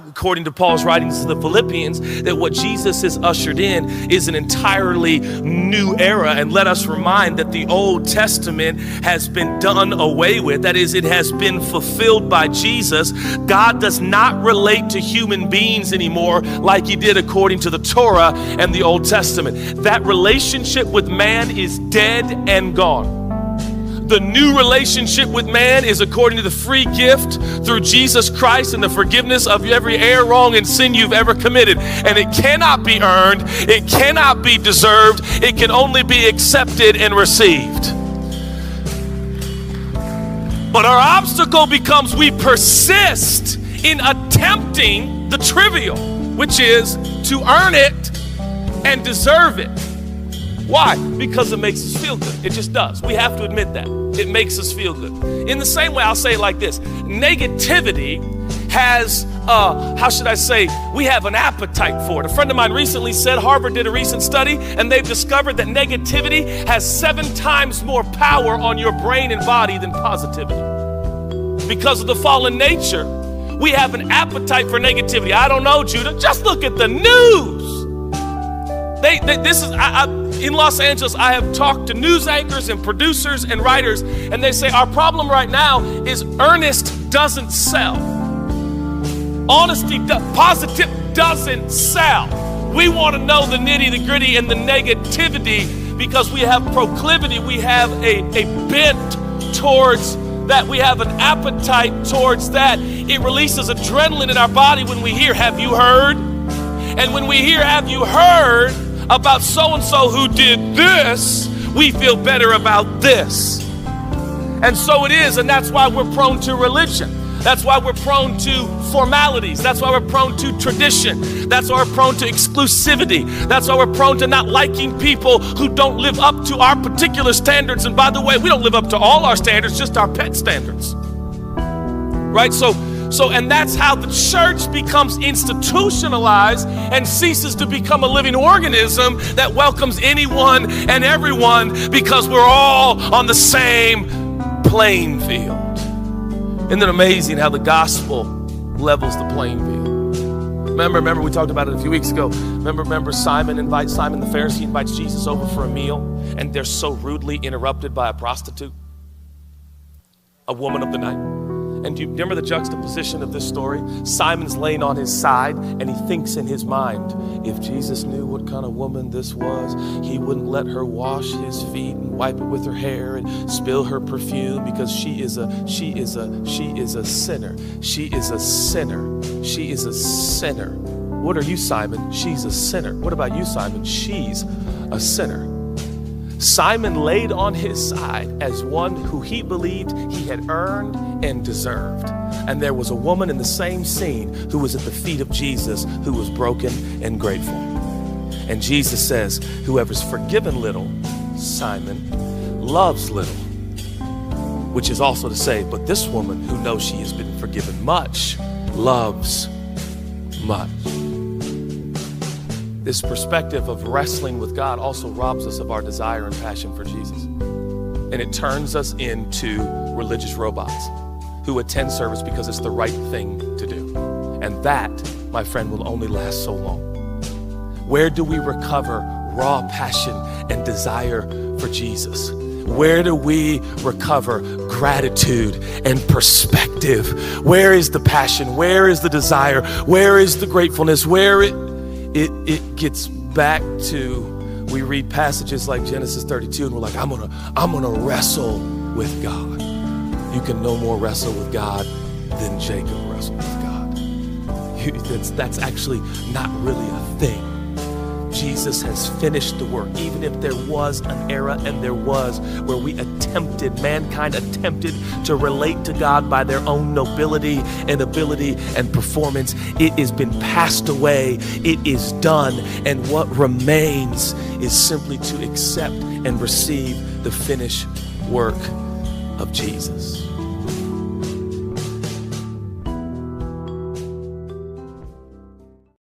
according to Paul's writings to the Philippians, that what Jesus has ushered in is an entirely new era. And let us remind that the Old Testament has been done away with. That is, it has been fulfilled by Jesus. God does not relate to human beings anymore like he did according to the Torah and the Old Testament. That relationship with man is dead and gone. The new relationship with man is according to the free gift through Jesus Christ and the forgiveness of every error, wrong, and sin you've ever committed. And it cannot be earned. It cannot be deserved. It can only be accepted and received. But our obstacle becomes we persist in attempting the trivial, which is to earn it and deserve it. Why? Because it makes us feel good. It just does. We have to admit that. It makes us feel good. In the same way, I'll say it like this. Negativity has, we have an appetite for it. A friend of mine recently said, Harvard did a recent study, and they've discovered that negativity has 7 times more power on your brain and body than positivity. Because of the fallen nature, we have an appetite for negativity. I don't know, Judah. Just look at the news. In Los Angeles, I have talked to news anchors and producers and writers, and they say our problem right now is earnest doesn't sell. Honesty, positive doesn't sell. We want to know the nitty, the gritty, and the negativity because we have proclivity. We have a bent towards that. We have an appetite towards that. It releases adrenaline in our body when we hear, have you heard? And when we hear, have you heard about so-and-so who did this, we feel better about this. And so it is, and that's why we're prone to religion. That's why we're prone to formalities. That's why we're prone to tradition. That's why we're prone to exclusivity. That's why we're prone to not liking people who don't live up to our particular standards. And by the way, we don't live up to all our standards, just our pet standards. Right? So, and that's how the church becomes institutionalized and ceases to become a living organism that welcomes anyone and everyone because we're all on the same playing field. Isn't it amazing how the gospel levels the playing field? Remember, we talked about it a few weeks ago. Remember Simon the Pharisee invites Jesus over for a meal, and they're so rudely interrupted by a prostitute, a woman of the night. And do you remember the juxtaposition of this story? Simon's laying on his side, and he thinks in his mind, if Jesus knew what kind of woman this was, he wouldn't let her wash his feet and wipe it with her hair and spill her perfume because she is a sinner. She is a sinner. She is a sinner. What are you, Simon? She's a sinner. What about you, Simon? She's a sinner. Simon laid on his side as one who he believed he had earned and deserved. And there was a woman in the same scene who was at the feet of Jesus who was broken and grateful. And Jesus says, whoever's forgiven little, Simon, loves little. Which is also to say, but this woman who knows she has been forgiven much, loves much. This perspective of wrestling with God also robs us of our desire and passion for Jesus. And it turns us into religious robots who attend service because it's the right thing to do. And that, my friend, will only last so long. Where do we recover raw passion and desire for Jesus? Where do we recover gratitude and perspective? Where is the passion? Where is the desire? Where is the gratefulness? It gets back to, we read passages like Genesis 32 and we're like, I'm gonna wrestle with God. You can no more wrestle with God than Jacob wrestled with God. That's actually not really a thing. Jesus has finished the work. Even if there was an era, and there was, where mankind attempted to relate to God by their own nobility and ability and performance, it has been passed away. It is done. And what remains is simply to accept and receive the finished work of Jesus.